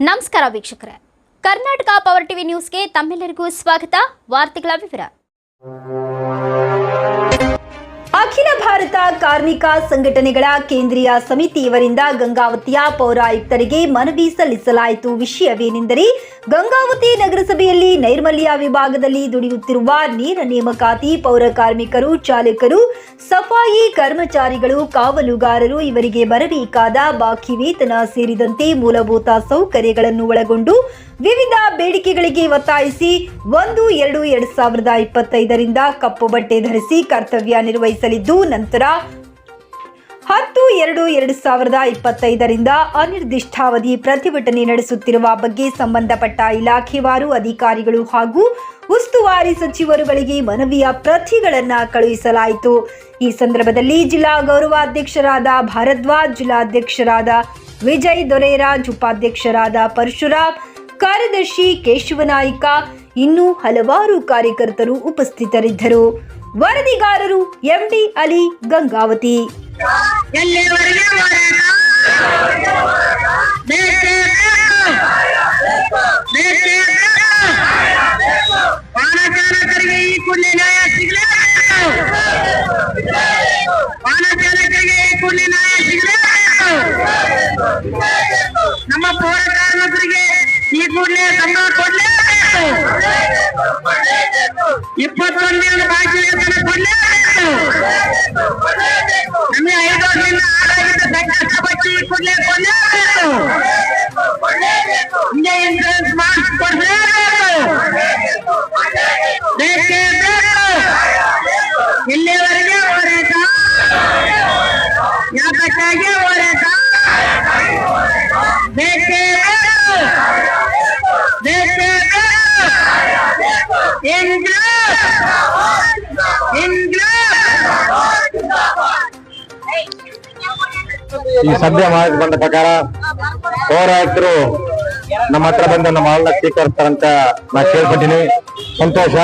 ನಮಸ್ಕಾರ ವೀಕ್ಷಕರೇ, Karnataka power TV ನ್ಯೂಸ್ಗೆ ತಮ್ಮೆಲ್ಲರಿಗೂ ಸ್ವಾಗತ. ವಾರ್ತೆಗಳ ವಿವರ. ಅಖಿಲ ಭಾರತ ಕಾರ್ಮಿಕ ಸಂಘಟನೆಗಳ ಕೇಂದ್ರೀಯ ಸಮಿತಿಯವರಿಂದ ಗಂಗಾವತಿಯ ಪೌರಾಯುಕ್ತರಿಗೆ ಮನವಿ ಸಲ್ಲಿಸಲಾಯಿತು. ವಿಷಯವೇನೆಂದರೆ, ಗಂಗಾವತಿ ನಗರಸಭೆಯಲ್ಲಿ ನೈರ್ಮಲ್ಯ ವಿಭಾಗದಲ್ಲಿ ದುಡಿಯುತ್ತಿರುವ ನೇರ ನೇಮಕಾತಿ ಪೌರ ಕಾರ್ಮಿಕರು, ಚಾಲಕರು, ಸಫಾಯಿ ಕರ್ಮಚಾರಿಗಳು, ಕಾವಲುಗಾರರು ಇವರಿಗೆ ಬರಬೇಕಾದ ಬಾಕಿ ವೇತನ ಸೇರಿದಂತೆ ಮೂಲಭೂತ ಸೌಕರ್ಯಗಳನ್ನು ಒಳಗೊಂಡು ವಿವಿಧ ಬೇಡಿಕೆಗಳಿಗೆ ಒತ್ತಾಯಿಸಿ 1-2-2025ರಿಂದ ಕಪ್ಪು ಬಟ್ಟೆ ಧರಿಸಿ ಕರ್ತವ್ಯ ನಿರ್ವಹಿಸಲಿದ್ದು, ನಂತರ 10-2-2025ರಿಂದ ಅನಿರ್ದಿಷ್ಟಾವಧಿ ಪ್ರತಿಭಟನೆ ನಡೆಸುತ್ತಿರುವ ಬಗ್ಗೆ ಸಂಬಂಧಪಟ್ಟ ಇಲಾಖೆವಾರು ಅಧಿಕಾರಿಗಳು ಹಾಗೂ ಉಸ್ತುವಾರಿ ಸಚಿವರುಗಳಿಗೆ ಮನವಿಯ ಪ್ರತಿಗಳನ್ನು ಕಳುಹಿಸಲಾಯಿತು. ಈ ಸಂದರ್ಭದಲ್ಲಿ ಜಿಲ್ಲಾ ಗೌರವಾಧ್ಯಕ್ಷರಾದ ಭಾರದ್ವಾಜ್, ಜಿಲ್ಲಾಧ್ಯಕ್ಷರಾದ ವಿಜಯ್ ದೊರೆರಾಜ್, ಉಪಾಧ್ಯಕ್ಷರಾದ ಪರಶುರಾಮ್, ಕಾರ್ಯದರ್ಶಿ ಕೇಶವನಾಯ್ಕ, ಇನ್ನೂ ಹಲವಾರು ಕಾರ್ಯಕರ್ತರು ಉಪಸ್ಥಿತರಿದ್ದರು. ವರದಿಗಾರರು ಎಂಡಿ ಅಲಿ, ಗಂಗಾವತಿ. ನಮ್ಮ ಪೌರ ಕಾರ್ಮಿಕರಿಗೆ ಈ ಕೂಡಲೇ ಸಂಬಳ ಕೊಡ್ಲೇಬೇಕು. 21 ಬಾಕಿ ವೇತನ ಕೊಡ್ಲೇಬೇಕು. ನಮಗೆ 5 ವರ್ಷದಿಂದ ಆದಾಗಿದ್ದ ಸಂಕಷ್ಟ ಬಚ್ಚಿ ಈ ಕೂಡಲೇ ಕೊಡ್ಲೇಬೇಕು. ಹಿಂಗೆ ಇನ್ಸೂರೆನ್ಸ್ ಮಾರ್ಕ್ಸ್ ಕೊಡ್ಲೇಬೇಕು. ಬೇಕೇ ಬೇಕು. ಇಲ್ಲಿವರೆಗೆ ಹೋರಾಟ, ಯಾತಕ್ಕಾಗಿ ಹೋರಾಟ? ಬೇಕೇ ಬೇಕು. ಬೇಕೇ ಬೇಕು. ಈ ಸದ್ಯ ಮಾಹಿತಿ ಬಂದ ಪ್ರಕಾರ ಪೌರಾಯುಕ್ತರು ನಮ್ಮ ಹತ್ರ ಬಂದು ನಮ್ಮ ಹಾಲ್ನ ಸ್ವೀಕರಿಸ್ತಾರಂತ ನಾ ಕೇಳ್ಕೊತೀನಿ. ಸಂತೋಷ.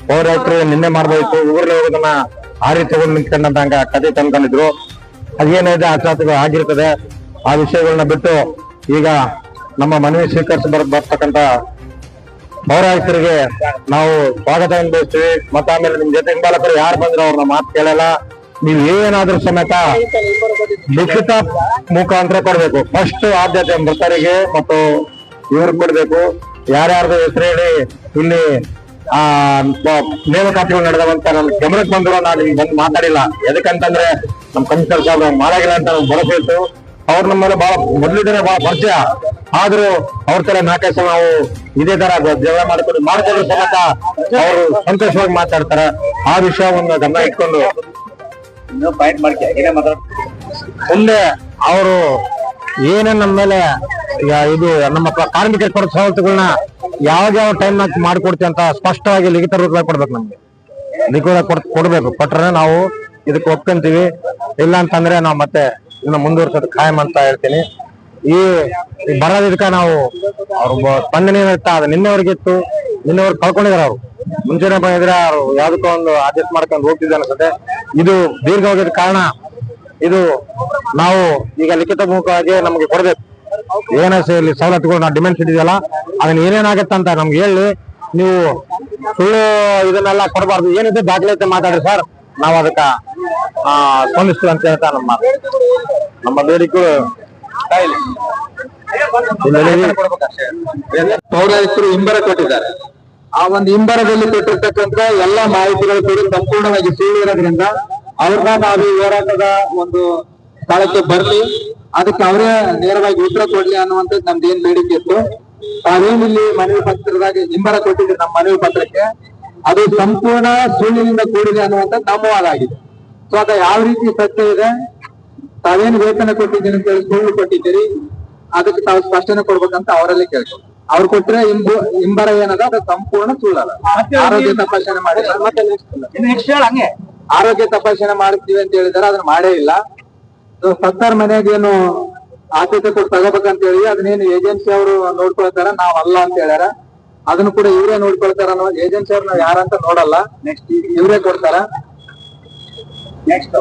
ಪೌರಾಯುಕ್ತರು ನಿನ್ನೆ ಮಾಡ್ಬೋದಿತ್ತು, ಊರ್ಲಿ ಹೋಗೋದನ್ನ ಹಾರಿ ತಗೊಂಡು ನಿಂತ್ಕೊಂಡಂತ ಕತೆ ತಂದ್ಕೊಂಡಿದ್ರು. ಅದೇನಿದೆ ಅಚಾತುಗಳು ಆಗಿರ್ತದೆ. ಆ ವಿಷಯಗಳನ್ನ ಬಿಟ್ಟು ಈಗ ನಮ್ಮ ಮನವಿ ಸ್ವೀಕರಿಸಿ ಬರ್ತಕ್ಕಂತ ಪೌರಾಯುಕ್ತರಿಗೆ ನಾವು ಸ್ವಾಗತ ಅನುಭವಿಸ್ತೀವಿ. ಮತ್ತೆ ಆಮೇಲೆ ನಿಮ್ ಜೊತೆ ಹಿಂಬಾಲಕರು ಯಾರು ಬಂದ್ರು ಅವ್ರನ್ನ ಮಾತು ಕೇಳಲ್ಲ. ನೀವ್ ಏನಾದ್ರೂ ಸಮೇತ ಲಿಖಿತ ಮುಖಾಂತರ ಕೊಡ್ಬೇಕು. ಫಸ್ಟ್ ಆದ್ಯತೆ ಮೃತರಿಗೆ ಮತ್ತು ಇವ್ರಿಗೆ ಕೊಡ್ಬೇಕು. ಯಾರ್ಯಾರ್ದು ಹೆಸರು ಹೇಳಿ ಇಲ್ಲಿ ನೇಮಕಾತಿಗಳು ನಡೆದವಂತ ನಮ್ ಗಮನಕ್ಕೆ ಬಂದ್ರು ನಾನು ಬಂದು ಮಾತಾಡಿಲ್ಲ. ಎದಕ್ಕಂತಂದ್ರೆ ನಮ್ ಕಮಿಷನರ್ ಸಾಹೇಬ್ರು ಮಾಡಾಗಿಲ್ಲ ಅಂತ ನಮ್ಗೆ ಭರವಸೆ ಇತ್ತು. ಅವ್ರ ನಮ್ಮ ಮೇಲೆ ಬಹಳ ಮೊದಲಿದ್ರೆ ಬಹಳ ಪರಿಚಯ ಆದ್ರೂ ಅವ್ರ ತರ 4 ಸಲ ನಾವು ಇದೇ ತರ ಜಗಳ ಮಾಡ್ಕೊಂಡ್ರು ಸಮೇತ ಅವರು ಸಂತೋಷವಾಗಿ ಮಾತಾಡ್ತಾರೆ. ಆ ವಿಷಯವನ್ನು ಗಮನ ಇಟ್ಕೊಂಡು ಮುಂದೆ ಅವರು ಏನೇನ್ ನಮ್ಮ ಮೇಲೆ ಇದು ನಮ್ಮ ಕಾರ್ಮಿಕರಿಗೆ ಕೊಡೋ ಸವಲತ್ತುಗಳನ್ನ ಯಾವ ಟೈಮ್ ನಾಗ ಮಾಡ್ಕೊಡ್ತೀವಿ ಅಂತ ಸ್ಪಷ್ಟವಾಗಿ ಲಿಖಿತ ರೂಪದಲ್ಲಿ ಕೊಡ್ಬೇಕು. ನಮ್ಗೆ ಲಿಖಿತ ಕೊಡ್ಬೇಕು. ಕೊಟ್ರೆ ನಾವು ಇದಕ್ಕೆ ಒಪ್ಕೊಂತೀವಿ. ಇಲ್ಲ ಅಂತಂದ್ರೆ ನಾವು ಮತ್ತೆ ಇನ್ನು ಮುಂದುವರ್ಸೋದು ಖಾಯಂ ಅಂತ ಹೇಳ್ತೀನಿ. ಈ ಬರೋದಕ್ಕೆ ನಾವು ಅವ್ರ ಸ್ಪಂದನೆ ಇರ್ತಾ ಅದು ನಿನ್ನೆವರೆಗೆ ಇತ್ತು. ನಿನ್ನೆವರೆಗೆ ಕಳ್ಕೊಂಡಿದಾರೆ. ಅವ್ರು ಮುಂಚೆನೆ ಬಂದಿದ್ರೆ ಅವ್ರು ಯಾವ್ದಕ್ಕೋ ಒಂದು ಅಡ್ಜಸ್ಟ್ ಮಾಡ್ಕೊಂಡು ಹೋಗ್ತಿದ್ದೆ ಅನ್ಸುತ್ತೆ. ಇದು ದೀರ್ಘ ಹೋಗಿದ ಕಾರಣ ಇದು ನಾವು ಈಗ ಲಿಖಿತ ಮುಖವಾಗಿ ನಮ್ಗೆ ಕೊಡ್ಬೇಕು. ಏನೇ ಇಲ್ಲಿ ಸವಲತ್ತುಗಳು ನಾವು ಡಿಮ್ಯಾಂಡ್ಸ್ ಇಟ್ಟಿದೆಯಲ್ಲ ಅದನ್ನ ಏನೇನಾಗತ್ತೆ ಅಂತ ನಮ್ಗೆ ಹೇಳಿ. ನೀವು ಸುಳ್ಳು ಇದನ್ನೆಲ್ಲ ಕೊಡಬಾರ್ದು. ಏನಿದೆ ದಾಖಲಾತಿ ಮಾತಾಡ್ರಿ ಸರ್, ನಾವು ಅದಕ್ಕ ಸ್ಪಂದಿಸ್ತೀವಿ ಅಂತ ಹೇಳ್ತಾ ನಮ್ಮ ಬೇಡಿಕೆಗಳು. ಪೌರಾಯುಕ್ತರು ಹಿಂಬರ ಕೊಟ್ಟಿದ್ದಾರೆ. ಆ ಒಂದು ಹಿಂಬರದಲ್ಲಿ ಕೊಟ್ಟಿರ್ತಕ್ಕಂಥ ಎಲ್ಲಾ ಮಾಹಿತಿಗಳು ಕೂಡ ಸಂಪೂರ್ಣವಾಗಿ ಸುಳ್ಳು ಇರೋದ್ರಿಂದ ಅವ್ರನ್ನ ನಾವು ಈ ಹೋರಾಟದ ಒಂದು ಸ್ಥಳಕ್ಕೆ ಬರ್ಲಿ, ಅದಕ್ಕೆ ಅವರೇ ನೇರವಾಗಿ ಉತ್ತರ ಕೊಡ್ಲಿ ಅನ್ನುವಂಥದ್ದು ನಮ್ದು ಏನ್ ಬೇಡಿಕೆ ಇತ್ತು. ತಾವೇನಿಲ್ಲಿ ಮನವಿ ಪತ್ರದಾಗ ಹಿಂಬರ ಕೊಟ್ಟಿದ್ದೀರಿ ನಮ್ಮ ಮನವಿ ಪತ್ರಕ್ಕೆ, ಅದು ಸಂಪೂರ್ಣ ಸುಳ್ಳಿನಿಂದ ಕೂಡಿದೆ ಅನ್ನುವಂಥದ್ದು ನಮ್ಮ ವಾದ ಆಗಿದೆ. ಸೊ ಅದ ಯಾವ ರೀತಿ ಸತ್ಯ ಇದೆ, ತಾವೇನು ವೇತನ ಕೊಟ್ಟಿದ್ದೀರಿ ಅಂತ ಹೇಳಿ ಸುಳ್ಳು ಕೊಟ್ಟಿದ್ದೀರಿ, ಅದಕ್ಕೆ ತಾವು ಸ್ಪಷ್ಟನೆ ಕೊಡ್ಬೇಕಂತ ಅವರಲ್ಲಿ ಕೇಳ್ಕೊಂಡು ಅವ್ರು ಕೊಟ್ರೆ ಹಿಂಬರ ಏನದ ಅದು ಸಂಪೂರ್ಣ ಸುಳ್ಳದ. ಆರೋಗ್ಯ ತಪಾಸಣೆ ಮಾಡಿ ಆರೋಗ್ಯ ತಪಾಸಣೆ ಮಾಡ್ತೀವಿ ಅಂತ ಹೇಳಿದಾರೆ, ಅದನ್ನ ಮಾಡೇ ಇಲ್ಲ. ಸರ್ಕಾರ ಮನೆಗೇನು ಆದ್ಯತೆ ಕೊಟ್ಟು ತಗೋಬೇಕಂತ ಹೇಳಿ ಅದನ್ನೇನು ಏಜೆನ್ಸಿ ಅವರು ನೋಡ್ಕೊಳ್ತಾರ, ನಾವ್ ಅಲ್ಲ ಅಂತ ಹೇಳ್ಯಾರ. ಅದನ್ನು ಕೂಡ ಇವರೇ ನೋಡ್ಕೊಳ್ತಾರ ಅನ್ನೋ ಏಜೆನ್ಸಿ ಅವ್ರು ನಾವ್ ಯಾರಂತ ನೋಡಲ್ಲ. ನೆಕ್ಸ್ಟ್ ಇವರೇ ಕೊಡ್ತಾರ. ನೆಕ್ಸ್ಟ್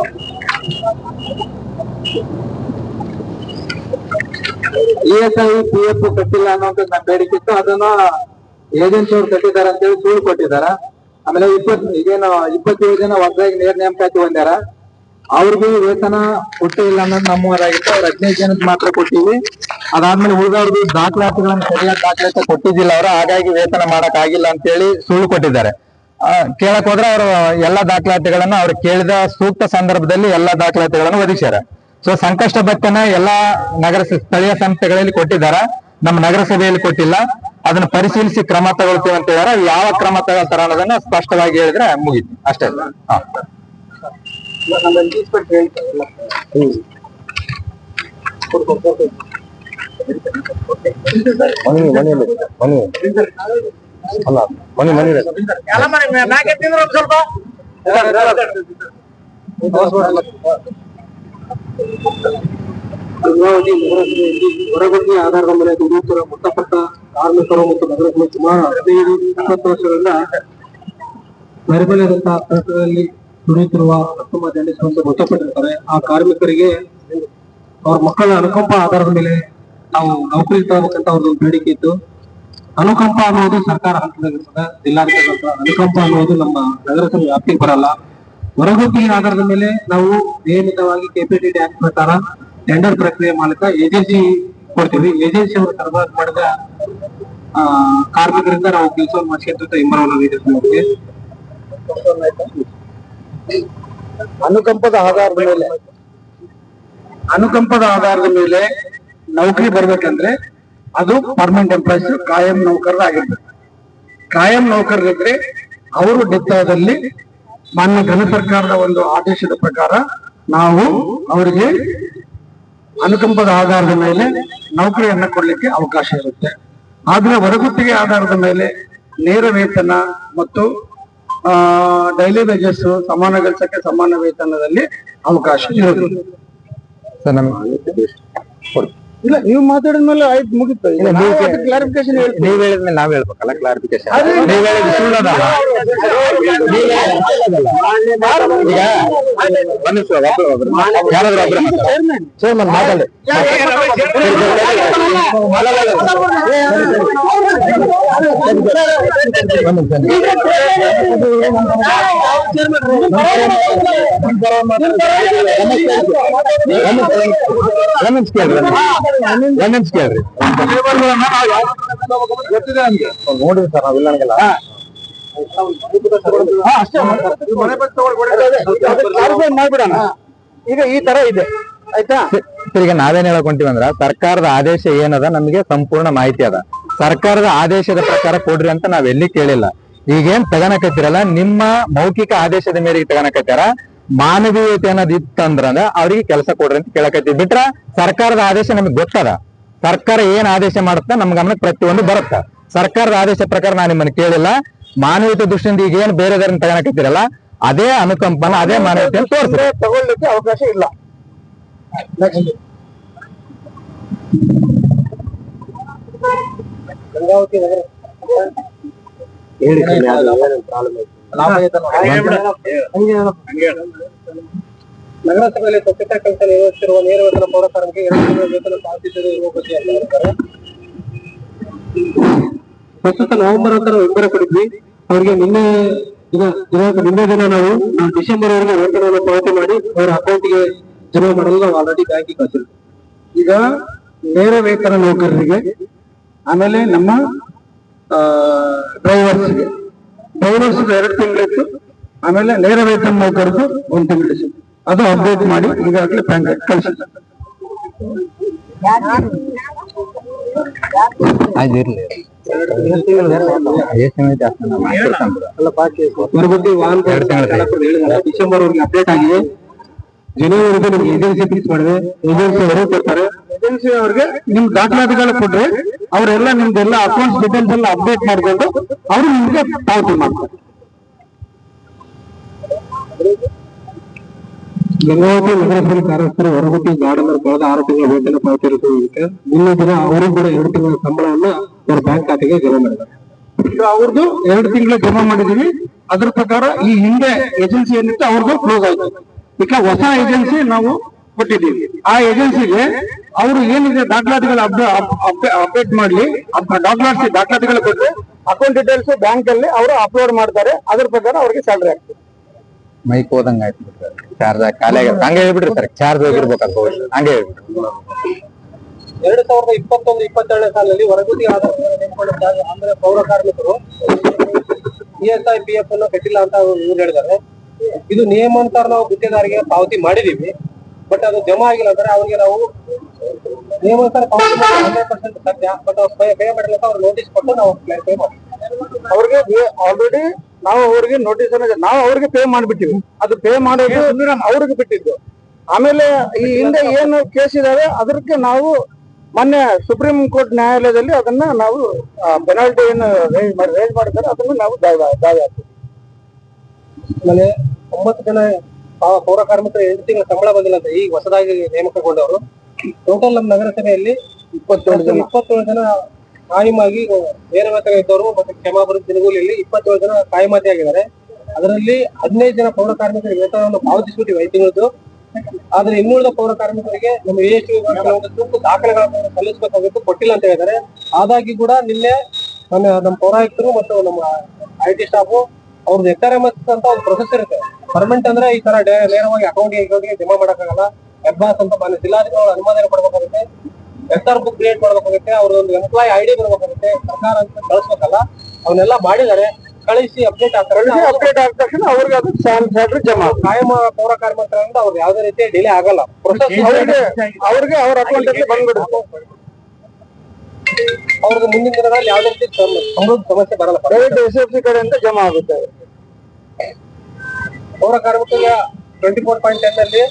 ESI PF ಕಟ್ಟಿಲ್ಲ ಅನ್ನೋದು ನಮ್ಮ ಬೇಡಿಕೆ ಇತ್ತು. ಅದನ್ನ ಏಜೆನ್ಸಿ ಅವ್ರು ಕಟ್ಟಿದ್ದಾರೆ ಅಂತ ಹೇಳಿ ಸುಳ್ಳು ಕೊಟ್ಟಿದ್ದಾರೆ. ಆಮೇಲೆ 27 ಜನ ಹೊಸದಾಗಿ ನೇರ ನೇಮಕಾತಿ ಹೊಂದ್ಯಾರ. ಅವ್ರಿಗೆ ವೇತನ ಕೊಟ್ಟಿಲ್ಲ ಅನ್ನೋದು ನಮ್ಮವರಾಗಿತ್ತು. ಅವ್ರು 15 ಜನಕ್ಕೆ ಮಾತ್ರ ಕೊಟ್ಟಿವಿ. ಅದಾದ್ಮೇಲೆ ಉಳಿದವ್ರದ್ದು ದಾಖಲಾತಿಗಳನ್ನ ಸರಿಯಾದ ದಾಖಲಾತಿ ಕೊಟ್ಟಿದ್ದಿಲ್ಲ ಅವರು, ಹಾಗಾಗಿ ವೇತನ ಮಾಡಕ್ ಆಗಿಲ್ಲ ಅಂತ ಹೇಳಿ ಸುಳ್ಳು ಕೊಟ್ಟಿದ್ದಾರೆ. ಕೇಳಕ್ ಹೋದ್ರೆ ಅವರು ಎಲ್ಲಾ ದಾಖಲಾತಿಗಳನ್ನ ಅವ್ರು ಕೇಳಿದ ಸೂಕ್ತ ಸಂದರ್ಭದಲ್ಲಿ ಎಲ್ಲಾ ದಾಖಲಾತಿಗಳನ್ನು ಒದಗಿಸ್ಯಾರ. ಸೊ ಸಂಕಷ್ಟ ಭತ್ಯನ ಎಲ್ಲಾ ಸ್ಥಳೀಯ ಸಂಸ್ಥೆಗಳಲ್ಲಿ ಕೊಟ್ಟಿದ್ದಾರೆ, ನಮ್ಮ ನಗರಸಭೆಯಲ್ಲಿ ಕೊಟ್ಟಿಲ್ಲ. ಅದನ್ನ ಪರಿಶೀಲಿಸಿ ಕ್ರಮ ತಗೊಳ್ತೀವಿ ಅಂತ ಹೇಳಿದ್ರೆ ಯಾವ ಕ್ರಮ ತಗೊಳ್ತಾರ ಅನ್ನೋದನ್ನ ಸ್ಪಷ್ಟವಾಗಿ ಹೇಳಿದ್ರೆ ಮುಗೀತು ಅಷ್ಟೇ. ಹೊರಗುತ್ತಿಗೆ ಆಧಾರದ ಮೇಲೆ ದುಡಿಯುತ್ತಿರುವ ಮೃತಪಟ್ಟ ಕಾರ್ಮಿಕರು ಮತ್ತು ನಗರಸಭೆ ಸುಮಾರು 15-20 ವರ್ಷಗಳಿಂದ ನೈರ್ಮಲ್ಯದಂತಹ ಕೆಲಸದಲ್ಲಿ ದುಡಿಯುತ್ತಿರುವ 19 ಹೆಂಗಸರು ಮೃತಪಟ್ಟಿರ್ತಾರೆ. ಆ ಕಾರ್ಮಿಕರಿಗೆ ಅವ್ರ ಮಕ್ಕಳ ಅನುಕಂಪ ಆಧಾರದ ಮೇಲೆ ನಾವು ನೌಕರಿ ತಗೋಬೇಕಂತ ಅವ್ರದ್ದು ಬೇಡಿಕೆ ಇತ್ತು. ಅನುಕಂಪ ಅನ್ನೋದು ಸರ್ಕಾರ ಹಂತದಲ್ಲಿರ್ತದೆ, ಜಿಲ್ಲಾಧಿಕಾರಿ ಅನುಕಂಪ ಅನ್ನೋದು ನಮ್ಮ ನಗರಸಭೆ ವ್ಯಾಪ್ತಿಗೆ ಬರಲ್ಲ. ಹೊರಗುತ್ತಿಗೆ ಆಧಾರದ ಮೇಲೆ ನಾವು ನಿಯಮಿತವಾಗಿ KPTT ಆಕ್ಟ್ ಪ್ರಕಾರ ಟೆಂಡರ್ ಪ್ರಕ್ರಿಯೆ ಮೂಲಕ ಏಜೆನ್ಸಿ ಕೊಡ್ತೀವಿ. ಏಜೆನ್ಸಿ ಅವರು ಸರಬರಾಜು ಮಾಡಿದ ಕಾರ್ಮಿಕರಿಂದ ನಾವು ಕೆಲಸವನ್ನು ಮಾಡಿಸಿದಂತ ಹಿಂಬರವಣಿಗೆ ಅನುಕಂಪದ ಆಧಾರದ ಮೇಲೆ ನೌಕರಿ ಬರ್ಬೇಕಂದ್ರೆ ಅದು ಪರ್ಮನೆಂಟ್ ಎಂಪ್ಲಾಯ್ಸ್, ಕಾಯಂ ನೌಕರರಾಗಿರ್ಬೇಕು. ಕಾಯಂ ನೌಕರರಿದ್ರೆ ಅವರು ಡೆತ್ತಾದಲ್ಲಿ ಮಾನ್ಯ ಘನ ಸರ್ಕಾರದ ಒಂದು ಆದೇಶದ ಪ್ರಕಾರ ನಾವು ಅವರಿಗೆ ಅನುಕಂಪದ ಆಧಾರದ ಮೇಲೆ ನೌಕರಿಯನ್ನ ಕೊಡ್ಲಿಕ್ಕೆ ಅವಕಾಶ ಇರುತ್ತೆ. ಆದ್ರೆ ಹೊರಗುತ್ತಿಗೆ ಆಧಾರದ ಮೇಲೆ ನೇರ ವೇತನ ಮತ್ತು ಡೈಲಿ ವೇಜಸ್ ಸಮಾನ ಕೆಲಸಕ್ಕೆ ಸಮಾನ ವೇತನದಲ್ಲಿ ಅವಕಾಶ ಇರೋದಿಲ್ಲ. ಇಲ್ಲ, ನೀವು ಮಾತಾಡಿದ ಮೇಲೆ ಆಯ್ತು, ಮುಗಿತು. ಕ್ಲಾರಿಫಿಕೇಶನ್ ನೀವ್ ಹೇಳಿದ್ಮೇಲೆ ನಾವ್ ಹೇಳ್ಬೇಕಲ್ಲ ಕ್ಲಾರಿಫಿಕೇಶನ್. ಚೇರ್ಮನ್ ಮಾತಾಡಿ. ಕೇಳ್ರಿ ನೋಡಿ ಸರ್, ನಾವಿಲ್ಲ ನನಗೆಲ್ಲ ಮಾಡ್ಬಿಡೋಣ. ಈಗ ಈ ತರ ಇದೆ, ಆಯ್ತಾ? ಈಗ ನಾವೇನ್ ಹೇಳಕೊಂತೀವಿ ಅಂದ್ರ ಸರ್ಕಾರದ ಆದೇಶ ಏನದ ನಮಗೆ ಸಂಪೂರ್ಣ ಮಾಹಿತಿ ಅದ. ಸರ್ಕಾರದ ಆದೇಶದ ಪ್ರಕಾರ ಕೊಡ್ರಿ ಅಂತ ನಾವ್ ಎಲ್ಲಿ ಕೇಳಿಲ್ಲ. ಈಗೇನ್ ತಗನಕತ್ತಿರಲ್ಲ, ನಿಮ್ಮ ಮೌಖಿಕ ಆದೇಶದ ಮೇರೆಗೆ ತಗನಕತ್ತಾರ. ಮಾನವೀಯತೆ ಅನ್ನೋದು ಇತ್ತಂದ್ರ ಅವ್ರಿಗೆ ಕೆಲಸ ಕೊಡ್ರಿ ಅಂತ ಕೇಳಕತ್ತೀವಿ. ಬಿಟ್ರ ಸರ್ಕಾರದ ಆದೇಶ ನಮಗ್ ಗೊತ್ತದ. ಸರ್ಕಾರ ಏನ್ ಆದೇಶ ಮಾಡುತ್ತ ನಮ್ ಗಮನಕ್ಕೆ ಪ್ರತಿಯೊಂದು ಬರುತ್ತ. ಸರ್ಕಾರದ ಆದೇಶ ಪ್ರಕಾರ ನಾನು ನಿಮ್ಮನ್ನ ಕೇಳಿಲ್ಲ. ಮಾನವೀಯತೆ ದೃಷ್ಟಿಯಿಂದ ಈಗ ಏನ್ ಬೇರೆದವ್ರನ್ನ ತಗನಕತ್ತಿರಲ್ಲ, ಅದೇ ಅನುಕಂಪನ, ಅದೇ ಮಾನವೀಯತೆ ತೋರಿಸ್ರೆ ತಗೊಳ್ಳಿಕ್ಕೆ ಅವಕಾಶ ಇಲ್ಲ. ಗಂಗಾವತಿ ನಗರ ನಗರಸಭೆಯಲ್ಲಿ ಸ್ವಚ್ಛತಾ ಕೆಲಸ ನಿರ್ವಹಿಸುತ್ತಿರುವ ನೇರ ವೇತನ ಪೌರ ಕಾರ್ಮಿಕರಿಗೆ 2 ತಿಂಗಳ ವೇತನ ಪಾವತಿಸದೇ ಇರುವ ಬಗ್ಗೆ ಪ್ರಸ್ತುತ ನವೆಂಬರ್ ಅಂತ ನಾವು ವಿವರ ಕೊಡಿದ್ವಿ ಅವರಿಗೆ. ನಿನ್ನೆ ದಿನ ನಾವು ಡಿಸೆಂಬರ್ ವರೆಗೆ ವೇತನವನ್ನು ಪಾವತಿ ಮಾಡಿ ಅವರ ಅಕೌಂಟ್ಗೆ ಜಮಾ ಮಾಡಲು ನಾವು ಆಲ್ರೆಡಿ ಬ್ಯಾಂಕಿಗೆ ಕಳಿಸಿದ್ವಿ. ಈಗ ನೇರ ವೇತನ ನೌಕರರಿಗೆ, ಆಮೇಲೆ ನಮ್ಮ ಡ್ರೈವರ್ಸ್ಗೆ 2 ತಿಂಗಳಿತ್ತು. ಆಮೇಲೆ ನೇರ ವೇತನ ನೌಕರದ್ದು 1 ತಿಂಗಳಿತ್ತು. ಅದು ಅಪ್ಡೇಟ್ ಮಾಡಿ ಈಗಾಗಲೇ ಬ್ಯಾಂಕ್ ಕಳಿಸಿದ್ದೆ. ಡಿಸೆಂಬರ್ ವರೆಗೆ ಅಪ್ಡೇಟ್ ಆಗಿದೆ. ಜನವರಿಗೆ ನಿಮ್ಗೆ ಏಜೆನ್ಸಿ ಫಿಕ್ಸ್ ಮಾಡಿದೆ, ಏಜೆನ್ಸಿ ಅವರು ಕೊಡ್ತಾರೆ. ಏಜೆನ್ಸಿ ಅವ್ರಿಗೆ ನಿಮ್ ದಾಖಲಾತಿಗಳು ಕೊಟ್ರೆ ಅವರೆಲ್ಲ ನಿಮ್ದೆಲ್ಲ ಅಕೌಂಟ್ಸ್ ಡೀಟೇಲ್ಸ್ ಎಲ್ಲ ಅಪ್ಡೇಟ್ ಮಾಡ್ಕೊಂಡು ಅವರು ನಿಮ್ಗೆ ಪಾವತಿ ಮಾಡ್ತಾರೆ. ಗಂಗಾವತಿ ನಗರಸಭೆ ಕಾರ್ಯಸ್ಥರು ಹೊರಗುತ್ತಿ ಗಾರ್ಡನರ್ ಕಳೆದ 6 ತಿಂಗಳ ವೇತನ ಪಾವತಿ ಇರುವುದಕ್ಕೆ ನಿನ್ನೆ ದಿನ ಅವರು ಕೂಡ 2 ತಿಂಗಳ ಸಂಬಳವನ್ನು ಅವರ ಬ್ಯಾಂಕ್ ಖಾತೆಗೆ ಜಮಾ ಮಾಡಿದ್ದಾರೆ. ಅವ್ರದ್ದು 2 ತಿಂಗಳ ಜಮಾ ಮಾಡಿದೀವಿ. ಅದ್ರ ಪ್ರಕಾರ ಈ ಹಿಂದೆ ಏಜೆನ್ಸಿ ಏನಿತ್ತು ಅವ್ರದ್ದು ಕ್ಲೋಸ್ ಆಯ್ತು. ಈಗ ಹೊಸ ಏಜೆನ್ಸಿ ನಾವು ಕೊಟ್ಟಿದ್ದೀವಿ. ಆ ಏಜೆನ್ಸಿಗೆ ಅವರು ಏನಿದೆ ದಾಖಲಾತಿಗಳು ಅಪ್ಡೇಟ್ ಮಾಡ್ಲಿ, ದಾಖಲಾತಿಗಳು ಕೊಟ್ಟು ಅಕೌಂಟ್ ಡೀಟೇಲ್ಸ್ ಬ್ಯಾಂಕ್ ಅಲ್ಲಿ ಅವರು ಅಪ್ಲೋಡ್ ಮಾಡ್ತಾರೆ. ಅದ್ರ ಪ್ರಕಾರ ಅವ್ರಿಗೆ ಸ್ಯಾಲರಿ ಆಗ್ತದೆ. ಮೈಕ್ ಹೋದಂಗ ಆಯ್ತು ಚಾರ್ಜ್ ಖಾಲಿ ಆಗ ಹಂಗೆ ಹೇಳ್ಬಿಡ್ರಿ ಸರ್, ಚಾರ್ಜ್ ಹೋಗಿರ್ಬೇಕಂತ ಹಂಗೆ ಹೇಳ್ಬಿಡ್ರಿ. 2021-22 ಸಾಲಿನಲ್ಲಿ ಹೊರಗುತಿ ಆಧಾರ ಅಂದ್ರೆ ಪೌರ ಕಾರ್ಮಿಕರು ESI PF ಅನ್ನು ಕಟ್ಟಿಲ್ಲ ಅಂತ ಇವ್ರು ಹೇಳಿದ್ದಾರೆ. ಇದು ನಿಯಮಾನುಸಾರ ನಾವು ಗುತ್ತಿಗೆದಾರರಿಗೆ ಪಾವತಿ ಮಾಡಿದೀವಿ, ಬಟ್ ಅದು ಜಮಾ ಆಗಿಲ್ಲ ಅಂದ್ರೆ ಅವ್ರಿಗೆ ನಾವು ನಿಯಮಾನುಸಾರ ಪಾವತಿ 100% ಸತ್ಯ, ಬಟ್ ಪೇ ಮಾಡಿಲ್ಲ ಅವ್ರು ನೋಟಿಸ್ ಕೊಟ್ಟು ನಾವು ಪೇ ಮಾಡ್ತೀವಿ. ಅವ್ರಿಗೆ ಆಲ್ರೆಡಿ ನಾವು ಅವ್ರಿಗೆ ನೋಟಿಸ್ ನಾವು ಅವ್ರಿಗೆ ಪೇ ಮಾಡ್ಬಿಟ್ಟಿವಿ. ಅದು ಪೇ ಮಾಡೋದು ಅವ್ರಿಗೆ ಬಿಟ್ಟಿದ್ದು. ಆಮೇಲೆ ಈ ಹಿಂದೆ ಏನು ಕೇಸ್ ಇದಾವೆ ಅದಕ್ಕೆ ನಾವು ಮೊನ್ನೆ ಸುಪ್ರೀಂ ಕೋರ್ಟ್ ನ್ಯಾಯಾಲಯದಲ್ಲಿ ಅದನ್ನ ನಾವು ಪೆನಾಲ್ಟಿ ಏನು ರೇಜ್ ಮಾಡಿದ್ದಾರೆ ಅದನ್ನು ನಾವು ದಾವೆ ಹಾಕ್ತೀವಿ. ಆಮೇಲೆ 9 ಜನ ಪೌರ ಕಾರ್ಮಿಕರು 8 ತಿಂಗಳ ಸಂಬಳ ಬಂದಿಲ್ಲ ಅಂತ ಈಗ ಹೊಸದಾಗಿ ನೇಮಕಗೊಂಡವರು. ಟೋಟಲ್ ನಮ್ಮ ನಗರಸಭೆಯಲ್ಲಿ 27 ಜನ ಕಾಯಮಾಗಿ ನೇರವೇತನ ಇದ್ದವರು ಮತ್ತೆ ಕ್ಷಮಾಭಿವೃದ್ಧಿ ದಿನಗೂಲಿಯಲ್ಲಿ 27 ಜನ ಕಾಯಮಾತಿ ಆಗಿದ್ದಾರೆ. ಅದರಲ್ಲಿ 15 ಜನ ಪೌರ ಕಾರ್ಮಿಕರಿಗೆ ವೇತನವನ್ನು ಪಾವತಿಸ್ಬಿಟ್ಟಿವಿ 5 ತಿಂಗಳದ್ದು. ಆದ್ರೆ ಇನ್ನುಳಿದ ಪೌರ ಕಾರ್ಮಿಕರಿಗೆ ನಮ್ಮ AST ಕೆಲವೊಂದು ದಾಖಲೆಗಳನ್ನು ಸಲ್ಲಿಸಬೇಕಾಗಿತ್ತು, ಕೊಟ್ಟಿಲ್ಲ ಅಂತ ಹೇಳಿದ್ದಾರೆ. ಆದಾಗಿ ಕೂಡ ನಿನ್ನೆ ನಮ್ಮ ಪೌರಾಯುಕ್ತರು ಮತ್ತು ನಮ್ಮ IT ಸ್ಟಾಫ್ ಅವ್ರದ್ದು HRMS ಅಂತ ಒಂದು ಪ್ರೊಸೆಸ್ ಇರುತ್ತೆ. ಪರ್ಮನೆಂಟ್ ಅಂದ್ರೆ ಈ ತರ ನೇರವಾಗಿ ಅಕೌಂಟ್ಗೆ ಜಮಾ ಮಾಡಕ್ಕಾಗಲ್ಲ. ಹೆಬ್ಬಾಸ್ ಅಂತ ಮಾನ್ಯ ಜಿಲ್ಲಾಧಿಕಾರಿ ಅನುಮೋದನೆ ಕೊಡಬೇಕಾಗುತ್ತೆ, SR ಬುಕ್ ಕ್ರಿಯೇಟ್ ಮಾಡ್ಬೇಕಾಗುತ್ತೆ, ಅವ್ರದ್ದು ಎಂಪ್ಲಾಯ್ ID ಬರ್ಬೇಕಾಗುತ್ತೆ, ಸರ್ಕಾರ ಅಂತ ಕಳಿಸ್ಬೇಕಲ್ಲ. ಅವನ್ನೆಲ್ಲ ಮಾಡಿದ್ದಾರೆ, ಕಳಿಸಿ ಅಪ್ಡೇಟ್ ಆಗ್ತಾರೆ. ಅಪ್ಡೇಟ್ ಆದ ತಕ್ಷಣ ಅವ್ರಿಗೆ ಅದು ಸ್ಯಾಲರಿ ಜಮಾ. ಕಾಯಂ ಪೌರ ಕಾರ್ಮಿಕರಿಂದ ಅವ್ರಿಗೆ ಯಾವುದೇ ರೀತಿ ಡಿಲೇ ಆಗಲ್ಲ. ಪ್ರೊಸೆಸ್ ಅವ್ರಿಗೆ ಅವ್ರ ಅಕೌಂಟ್ ಅಲ್ಲಿ ಬಂದ್ಬಿಡುತ್ತೆ. ಅವ್ರಿಗೆ ಮುಂದಿನ ದಿನಗಳಲ್ಲಿ ಯಾವುದೇ ರೀತಿ ಸಂಬಳದ ಸಮಸ್ಯೆ ಬರಲ್ಲ. ಪ್ರೈವೇಟ್ SFC ಕಡೆಯಿಂದ ಜಮಾ ಆಗುತ್ತೆ. ಪೌರ ಕಾರ್ಮಿಕರಿಗೆ 24.10 ಅಲ್ಲಿ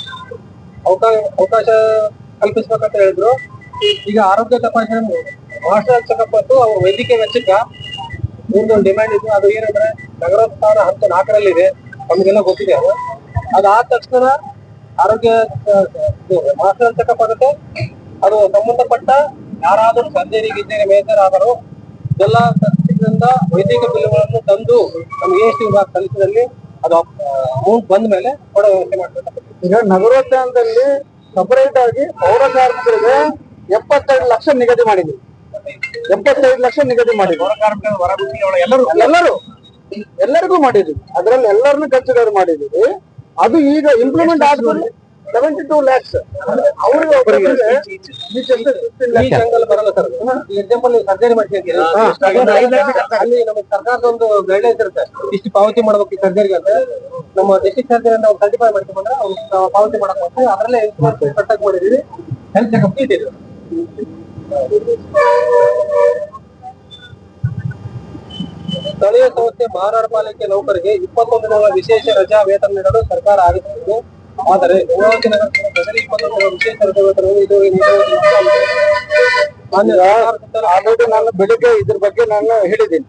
ಅವಕಾಶ ಕಲ್ಪಿಸ್ಬೇಕಂತ ಹೇಳಿದ್ರು. ಈಗ ಆರೋಗ್ಯ ತಪಾಸಣೆ ಮಾಸ್ಟರ್ ಚೆಕಪ್ ಮತ್ತು ಅವ್ರ ವೈದ್ಯಕೀಯ ವೆಚ್ಚಕ್ಕ ಒಂದು ಡಿಮ್ಯಾಂಡ್ ಇದೆ. ಅದು ಏನಂದ್ರೆ ನಗರೋತ್ಥಾನ ಹಂತ 4ರಲ್ಲಿ ಇದೆ, ನಮಗೆಲ್ಲ ಗೊತ್ತಿದೆ. ಅದಾದ ತಕ್ಷಣ ಆರೋಗ್ಯ ಮಾಸ್ಟರ್ ಚೆಕಪ್ ಆಗುತ್ತೆ. ಅದು ಸಂಬಂಧಪಟ್ಟ ಯಾರಾದರೂ ಸರ್ಜರಿ ಗಿರ್ಜರಿ ಮೇಜರ್ ಆದರೂ ಎಲ್ಲ ಸರ್ಟಿಫಿಕೇಟ್ರಿಂದ ವೈದ್ಯಕೀಯ ಬಿಲ್ಗಳನ್ನು ತಂದು ನಮ್ಗೆ AST ವಿಭಾಗ ಸಲ್ಲಿಸಿದಲ್ಲಿ ಅದು ಅಮೌಂಟ್ ಬಂದ ಮೇಲೆ ಕೊಡೋ ವ್ಯವಸ್ಥೆ ಮಾಡ್ಬೇಕು. ಈಗ ನಗರೋತ್ಥಾನದಲ್ಲಿ ಸಪರೇಟ್ ಆಗಿ ಪೌರ ಕಾರ್ಮಿಕರಿಗೆ 75 ಲಕ್ಷ ನಿಗದಿ ಮಾಡಿದ್ವಿ. 75 ಲಕ್ಷ ನಿಗದಿ ಮಾಡಿದ್ವಿ. ಪೌರ ಕಾರ್ಮಿಕರ ಹೊರಗುತ್ತಿಗೆ ಎಲ್ಲರಿಗೂ ಮಾಡಿದ್ವಿ. ಅದ್ರಲ್ಲಿ ಎಲ್ಲರನ್ನೂ ಖರ್ಚುಗಾರ ಮಾಡಿದ್ವಿ. ಅದು ಈಗ ಇಂಪ್ಲಿಮೆಂಟ್ ಆದ್ಮೇಲೆ 72 ಲ್ಯಾಕ್ಸ್ ಅವ್ರಿಗೆ ಬರಲ್ಲ ಸರ್. ಎಕ್ಸಾಂಪಲ್ ನೀವು ಸರ್ಜರಿ ಮಾಡ್ತೀವಿ ಅಲ್ಲಿ ನಮಗೆ ಸರ್ಕಾರದ ಒಂದು ಗೈಡ್ಲೈನ್ಸ್ ಇರುತ್ತೆ, ಇಷ್ಟು ಪಾವತಿ ಮಾಡ್ಬೇಕು ಈ ಸರ್ಜರಿಗೆ ಅಂತ. ನಮ್ಮ ಡಿಸ್ಟ್ರಿಕ್ಟ್ ಸರ್ಜರಿ ನಾವು ಸರ್ಟಿಫೈ ಮಾಡ್ಕೊಂಡ್ರೆ ಅವ್ರು ಪಾವತಿ ಮಾಡಕ್ ಹೋಗ್ತೀವಿ. ಅದರಲ್ಲೇ ಕಟ್ಟಾಗಿ ಮಾಡಿದೀವಿ. ಹೆಲ್ತ್ ಚೆಕಪ್ ಇಟ್ಟಿದ್ದೀವಿ. ಸ್ಥಳೀಯ ಸಂಸ್ಥೆ ಮಹಾನಗರ ಪಾಲಿಕೆ ನೌಕರಿಗೆ 21 ದಿನಗಳ ವಿಶೇಷ ರಜಾ ವೇತನ ನೀಡಲು ಸರ್ಕಾರ ಆದೇಶಿಸಿದ್ದು, ಆದರೆ ಗಂಗಾವತಿ ನಗರ ಪ್ರದೇಶದಲ್ಲಿ 21 ದಿನಗಳ ವಿಶೇಷ ರಜಾ ವೇತನವನ್ನು ಇದುವರೆಗೆ ಆಲ್ರೆಡಿ ನಾನು ಬೆಳಿಗ್ಗೆ ಇದ್ರ ಬಗ್ಗೆ ನಾನು ಹೇಳಿದ್ದೀನಿ.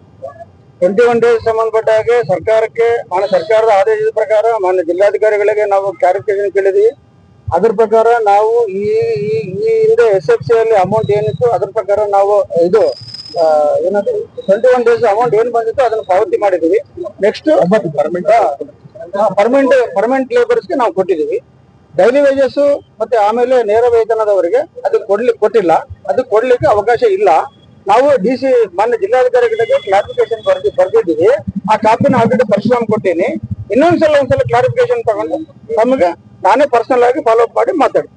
21 ಡೇಸ್ ಸಂಬಂಧಪಟ್ಟ ಹಾಗೆ ಸರ್ಕಾರಕ್ಕೆ ಸರ್ಕಾರದ ಆದೇಶದ ಪ್ರಕಾರ ಮಾನ್ಯ ಜಿಲ್ಲಾಧಿಕಾರಿಗಳಿಗೆ ನಾವು ಕ್ಲಾರಿಫಿಕೇಶನ್ ಕೇಳಿದ್ವಿ. ಅದ್ರ ಪ್ರಕಾರ ನಾವು ಈ ಹಿಂದೆ SFC ಅಲ್ಲಿ ಅಮೌಂಟ್ ಏನಿತ್ತು ಅದ್ರ ಪ್ರಕಾರ ನಾವು ಇದು ಏನದು 21 ಡೇಸ್ ಅಮೌಂಟ್ ಏನ್ ಬಂದಿತ್ತು ಅದನ್ನ ಪಾವತಿ ಮಾಡಿದೀವಿ. ನೆಕ್ಸ್ಟ್ ಪರ್ಮನೆಂಟ್ ಲೇಬರ್ಸ್ಗೆ ನಾವು ಕೊಟ್ಟಿದೀವಿ. ಡೈಲಿ ವೇಜಸ್ ಮತ್ತೆ ಆಮೇಲೆ ನೇರ ವೇತನದವರಿಗೆ ಅದು ಕೊಟ್ಟಿಲ್ಲ, ಅದು ಕೊಡ್ಲಿಕ್ಕೆ ಅವಕಾಶ ಇಲ್ಲ. ನಾವು DC ಮಾನ್ಯ ಜಿಲ್ಲಾಧಿಕಾರಿಗಳಿಗೆ ಕ್ಲಾರಿಫಿಕೇಶನ್ ಬರ್ದಿದ್ದೀವಿ. ಆ ಕಾಪಿನ ಆಲ್ರೆಡಿ ಪರ್ಸನಲ್ ಕೊಟ್ಟೀನಿ. ಒಂದ್ಸಲ ಕ್ಲಾರಿಫಿಕೇಶನ್ ತಗೊಂಡು ನಮಗೆ ನಾನೇ ಪರ್ಸನಲ್ ಆಗಿ ಫಾಲೋ ಅಪ್ ಮಾಡಿ ಮಾತಾಡಿ.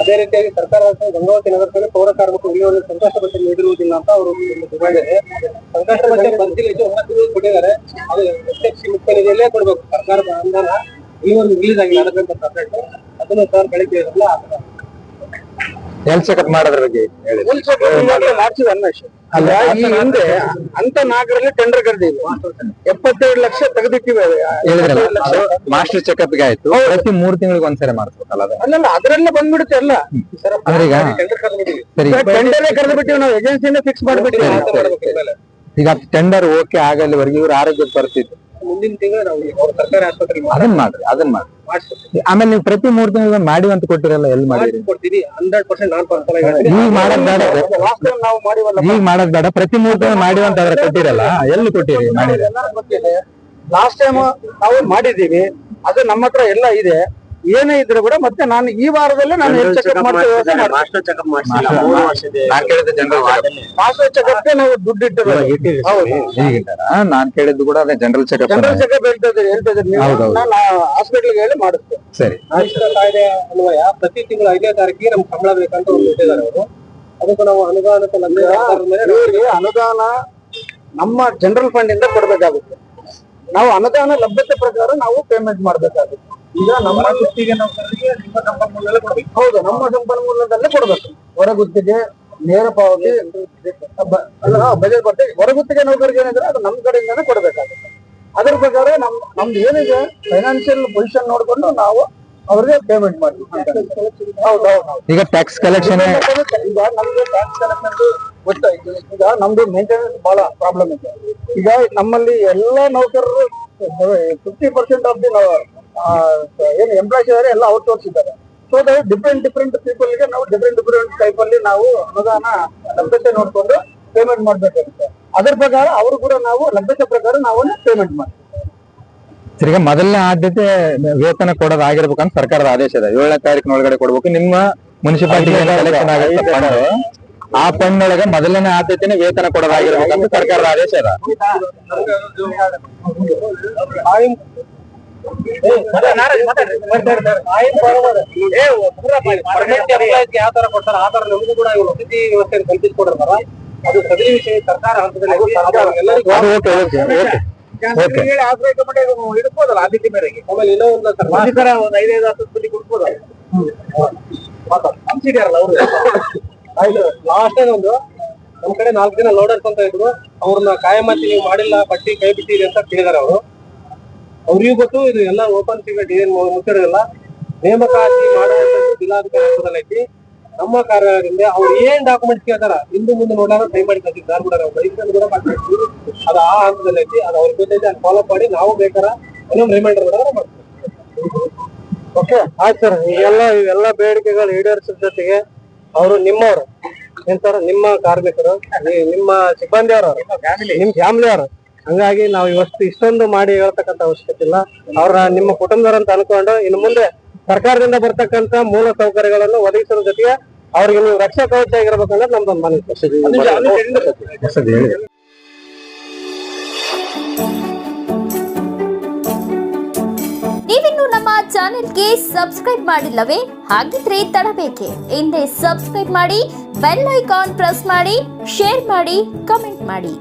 ಅದೇ ರೀತಿಯಾಗಿ ಸರ್ಕಾರ ಗಂಗಾವತಿ ನಗರದಲ್ಲಿ ಪೌರ ಕಾರ್ಮಿಕರು ಇಲ್ಲಿವರೆಗೆ ಸಂಕಷ್ಟ ಭತ್ಯೆ ನೀಡಿರುವುದಿಲ್ಲ ಅಂತ ಅವರು ಡಿಮ್ಯಾಂಡ್ ಇದೆ. ಸಂಕಷ್ಟ ಭತ್ಯೆ ಪರಿಶೀಲಿಸಿ 9 ತಿಂಗಳು ಕೊಟ್ಟಿದ್ದಾರೆ. ಅದು SFC ಮುಖ್ಯ ನಿಧಿಯಲ್ಲೇ ಕೊಡ್ಬೇಕು. ಸರ್ಕಾರದ ಅನುದಾನ ಇಲ್ಲಿವರೆಗೂ ರಿಲೀಸ್ ಆಗಿಲ್ಲ, ಅದಕ್ಕಂತ ಸಪರೇಟ್ ಅದನ್ನು ಸರ್ ಬೆಳಿಗ್ಗೆ ಹೆಲ್ತ್ ಚೆಕಪ್ ಮಾಡೋದ್ರ ಬಗ್ಗೆ ಹೇಳಿ. ಮಾಡಿಸಿದ ಅನ್ವೇಷ ಅಲ್ಲ, ಈ ಹಿಂದೆ ಅಂತ 4ರಲ್ಲಿ ಟೆಂಡರ್ ಕರೆದಿವಿ. 72 ಲಕ್ಷ ತೆಗೆದಿಟ್ಟಿವಿ. ಮಾಸ್ಟರ್ ಚೆಕಪ್ ಗೆ ಆಯ್ತು, ಪ್ರತಿ 3 ತಿಂಗಳಿಗೆ ಒಂದ್ಸರಿ ಮಾಡಿಸ್ಬೇಕಲ್ಲ? ಅಲ್ಲ ಅದ್ರಲ್ಲೇ ಬಂದ್ಬಿಡುತ್ತೆ ಎಲ್ಲ. ಟೆಂಡರ್ ಕರೆದು ಬಿಟ್ಟಿವಿ ನಾವು, ಏಜೆನ್ಸಿಯಿಂದ ಫಿಕ್ಸ್ ಮಾಡ್ಬಿಟ್ಟಿವಿ. ಈಗ ಟೆಂಡರ್ ಓಕೆ ಆಗಲಿವರೆಗೆ ಇವ್ರ ಆರೋಗ್ಯ ಪರಿಸ್ಥಿತಿ ಮುಂದಿನ ತಿಂಗಳು ನಾವು ಸರ್ಕಾರಿ ಆಸ್ಪತ್ರೆಗೆ ಅದನ್ನ ಮಾಡಿ. ಆಮೇಲೆ ನೀವು ಪ್ರತಿ 3 ತಿಂಗಳಿಗೆ ಮಾಡಿ ಅಂತ ಕೊಟ್ಟಿರಲ್ಲ, ಎಲ್ಲಿ ಮಾಡಿ ಕೊಡ್ತೀವಿ? 100% ನಾನ್ ಪರ್ಸನಲ್ ಈಗ ಮಾಡೋದ್ ಬೇಡ, ಈಗ ಮಾಡೋದ್ ಬೇಡ. ಪ್ರತಿ 3 ತಿಂಗಳು ಮಾಡಿ ಅಂತ ಅವ್ರ ಕೊಟ್ಟಿರಲ್ಲ, ಎಲ್ಲಿ ಕೊಟ್ಟಿರಿ? ಲಾಸ್ಟ್ ಟೈಮ್ ನಾವು ಮಾಡಿದೀವಿ, ಅದು ನಮ್ಮ ಹತ್ರ ಎಲ್ಲ ಇದೆ. ಏನೇ ಇದ್ರೆ ಕೂಡ ಮತ್ತೆ ನಾನು ಈ ವಾರದಲ್ಲೇ ನಾನು ಹೆಲ್ತ್ ಚೆಕಪ್ ಮಾಡ್ತಾ ವ್ಯವಸ್ಥೆ ಮಾಡ್ತೀನಿ. ಮಾಸ್ಟರ್ ಚೆಕಪ್ ಮಾಡಿಸಿಲ್ಲ 3 ವರ್ಷದ ನಾನು ಕೇಳಿದ ಜನರಲ್ ಮಾಸ್ಟರ್ ಚೆಕಪ್ಗೆ ನಾವು ದುಡ್ಡು ಇಟ್ಟಿದ್ದೀವಿ. ನಾನ್ ಕೇಳಿದ್ದು ಕೂಡ ಅದೇ ಜನರಲ್ ಚೆಕಪ್. ಜನರಲ್ ಚೆಕಪ್ ಹೇಳ್ತಾ ಇದ್ದಾರೆ ನೀವು, ನಾನು ಹಾಸ್ಪಿಟಲ್ಗೆ ಹೇಳಿ ಮಾಡಿಸ್ತೇನೆ. ಸರಿ. ಆಯುಷ್ಮಾನ್ ಕಾಯ್ದೆ ಅನ್ವಯ ಪ್ರತಿ ತಿಂಗಳು 5ನೇ ತಾರೀಕಿಗೆ ನಮ್ಗೆ ಸಂಬಳ ಬೇಕಂತ ಒಂದು ಇಟ್ಟಿದ್ದಾರೆ ಅವರು. ಅದಕ್ಕೂ ನಾವು ಅನುದಾನ ನಮ್ಮ ಜನರಲ್ ಫಂಡ್ ಇಂದ ಕೊಡ್ಬೇಕಾಗುತ್ತೆ. ನಾವು ಅನುದಾನ ಲಭ್ಯತೆ ಪ್ರಕಾರ ನಾವು ಪೇಮೆಂಟ್ ಮಾಡ್ಬೇಕಾಗುತ್ತೆ. ಈಗ ನಮ್ಮ ಗುತ್ತಿಗೆ ನೌಕರರಿಗೆ ನಿಮ್ಮ ಸಂಪನ್ಮೂಲದಲ್ಲೇ ಕೊಡ್ಬೇಕು. ಹೌದು, ನಮ್ಮ ಸಂಪನ್ಮೂಲದಲ್ಲೇ ಕೊಡ್ಬೇಕು. ಹೊರಗುತ್ತಿಗೆ ನೇರ ಪಾವತಿ ಬಜೆಟ್ ಕೊಟ್ಟು ಹೊರಗುತ್ತಿಗೆ ನೌಕರಿಗೆ ಏನಿದ್ರೆ ಅದು ನಮ್ಮ ಕಡೆಯಿಂದಾನೇ ಕೊಡ್ಬೇಕಾಗುತ್ತೆ. ಅದ್ರ ಪ್ರಕಾರ ನಮ್ದು ಏನಿದೆ ಫೈನಾನ್ಷಿಯಲ್ ಪೊಸಿಷನ್ ನೋಡ್ಕೊಂಡು ನಾವು ಅವ್ರಿಗೆ ಪೇಮೆಂಟ್ ಮಾಡ್ತೀವಿ. ಹೌದೌದು. ಈಗ ಟ್ಯಾಕ್ಸ್ ಕಲೆಕ್ಷನ್ ಈಗ ನಮ್ಗೆ ಟ್ಯಾಕ್ಸ್ ಕಲೆಕ್ಷನ್ ಗೊತ್ತಾಯ್ತು. ಈಗ ನಮ್ದು ಮೇಂಟೆನೆನ್ಸ್ ಬಹಳ ಪ್ರಾಬ್ಲಮ್ ಇದೆ. ಈಗ ನಮ್ಮಲ್ಲಿ ಎಲ್ಲಾ ನೌಕರರು 50% ಆಫ್ ದಿ ಏನು ಎಂಪ್ಲಾಯ್ಸ್ ಇದಾರೆ ಎಲ್ಲ ಔಟ್ಸೋರ್ಸ್ ಇದ್ದಾರೆ. ಸೊ ಡಿಫ್ರೆಂಟ್ ಪೀಪಲ್ಗೆ ನಾವು ಡಿಫ್ರೆಂಟ್ ಟೈಪ್ ಅಲ್ಲಿ ನಾವು ಅನುದಾನ ಲಭ್ಯತೆ ನೋಡ್ಕೊಂಡು ಪೇಮೆಂಟ್ ಮಾಡ್ಬೇಕಾಗುತ್ತೆ. ಅದ್ರ ಪ್ರಕಾರ ಅವರು ಕೂಡ ನಾವು ಲಭ್ಯತೆ ಪ್ರಕಾರ ನಾವು ಪೇಮೆಂಟ್ ಮಾಡ್ತೀವಿ. ಈಗ ಮೊದಲನೇ ಆದ್ಯತೆ ವೇತನ ಕೊಡೋದಾಗಿರ್ಬೇಕಂತ ಸರ್ಕಾರದ ಆದೇಶ ಇದೆ. 7ನೇ ತಾರೀಕಿನ ಒಳಗಡೆ ಕೊಡ್ಬೇಕು. ನಿಮ್ಮ ಮುನ್ಸಿಪಾಲಿಟಿ ಕಲೆಕ್ಷನ್ ಆಗುತ್ತೆ ಆ ಫಂಡ್ ಒಳಗೆ ಮೊದಲನೇ ಆದ್ಯತೆನೇ ವೇತನ ಕೊಡೋದಾಗಿರ್ಬೇಕಂತ ಸರ್ಕಾರದ ಆದೇಶ ಇದೆ. ಯಾವ ತರ ಕೊಡ್ತಾರ ಆ ತರ ನಮಗೂ ಕೂಡ ವಸತಿ ವ್ಯವಸ್ಥೆ ಕಲ್ಪಿಸಿಕೊಡಿರ್ತಾರ. ಅದು ಸದರಿ ವಿಷಯ ಸರ್ಕಾರ ಹಂತದಲ್ಲಿ ಇಡ್ಬೋದಲ್ಲ ಆದ್ಯತೆ ಮೇರೆಗೆ. ಆಮೇಲೆ ಇನ್ನೂ ಒಂದು ಸರ್ಕಾರ ಒಂದು 5-10 ಮಂದಿ ಕೊಡ್ಬೋದಲ್ಲ ಸಬ್ಸಿಡಿಯರ್ ಅವ್ರು. ಆಯ್ತು, ಲಾಸ್ಟ್ ಒಂದು ನಮ್ ಕಡೆ 4 ಜನ ಲೋಡರ್ಸ್ ಅಂತ ಇದ್ರು. ಅವ್ರನ್ನ ಕಾಯಮತಿ ನೀವು ಮಾಡಿಲ್ಲ, ಪಟ್ಟಿ ಕೈ ಬಿಟ್ಟಿದೆ ಅಂತ ಕೇಳಿದಾರೆ ಅವರು. ಅವ್ರಿಗೂ ಗೊತ್ತು ಇದು ಎಲ್ಲ ಓಪನ್ ಸೀಕ್ರೆಟ್ ಏನ್ ಮುಚ್ಚಿರೋದಿಲ್ಲ. ನೇಮಕಾತಿ ಮಾಡುವಂತದ್ದು ಜಿಲ್ಲಾಧಿಕಾರಿ ಐತಿ. ನಮ್ಮ ಕಾರ್ಯದಿಂದ ಅವ್ರು ಏನ್ ಡಾಕ್ಯುಮೆಂಟ್ಸ್ ಕೇಳ್ತಾರ ಹಿಂದೆ ಮುಂದೆ ನೋಡಾರ ಸೈ ಮಾಡಿ ಕಳ್ಸಿದ್ದಾರೆ ಕೂಡ ನಾವು ಬೈಸ್ಕೊಂಡು ಕೂಡ ಮಾಡ್ತೀವಿ. ಅದು ಆ ಹಂತದಲ್ಲಿ ಐತಿ. ಅದು ಅವ್ರಿಗೆ ಗೊತ್ತೈತಿ. ಅದು ಫಾಲೋ ಮಾಡಿ ನಾವು ಬೇಕಾರ ಇನ್ನೊಂದು ರಿಮೈಂಡರ್ ಮಾಡ್ತೀವಿ. ಓಕೆ, ಆಯ್ತು ಸರ್. ಇವೆಲ್ಲ ಬೇಡಿಕೆಗಳು ಈಡೇರಿಸಿದ ಜೊತೆಗೆ ಅವರು ನಿಮ್ಮವರು ಎಂತಾರ ನಿಮ್ಮ ಕಾರ್ಮಿಕರು, ನಿಮ್ಮ ಸಿಬ್ಬಂದಿಯವರು, ನಿಮ್ ಫ್ಯಾಮಿಲಿ ಅವರು. ಹಂಗಾಗಿ ನಾವು ಇಷ್ಟೊಂದು ಮಾಡಿ ಹೇಳ್ತಕ್ಕಂಥ ಅವಶ್ಯಕತೆ ಇಲ್ಲ. ಅವ್ರನ್ನ ನಿಮ್ಮ ಕುಟುಂಬದವರಂತ ಅನ್ಕೊಂಡು ಇನ್ನು ಮುಂದೆ ಸರ್ಕಾರದಿಂದ ಬರ್ತಕ್ಕಂತ ಮೂಲ ಸೌಕರ್ಯಗಳನ್ನು ಒದಗಿಸೋದ್ರ ಜೊತೆಗೆ ಅವ್ರಿಗೆ ನೀವು ರಕ್ಷಾ ಕವಚ ಆಗಿರ್ಬೇಕಂದ್ರೆ ನಮ್ದೊಂದು ಮನವಿ. ನೀವಿನ್ನು ನಮ್ಮ ಚಾನೆಲ್ಗೆ ಸಬ್ಸ್ಕ್ರೈಬ್ ಮಾಡಿಲ್ಲವೇ? ಹಾಗಿದ್ರೆ ತಡಬೇಕೆ? ಹಿಂದೆ ಸಬ್ಸ್ಕ್ರೈಬ್ ಮಾಡಿ, ಬೆಲ್ ಐಕಾನ್ ಪ್ರೆಸ್ ಮಾಡಿ, ಶೇರ್ ಮಾಡಿ, ಕಮೆಂಟ್ ಮಾಡಿ.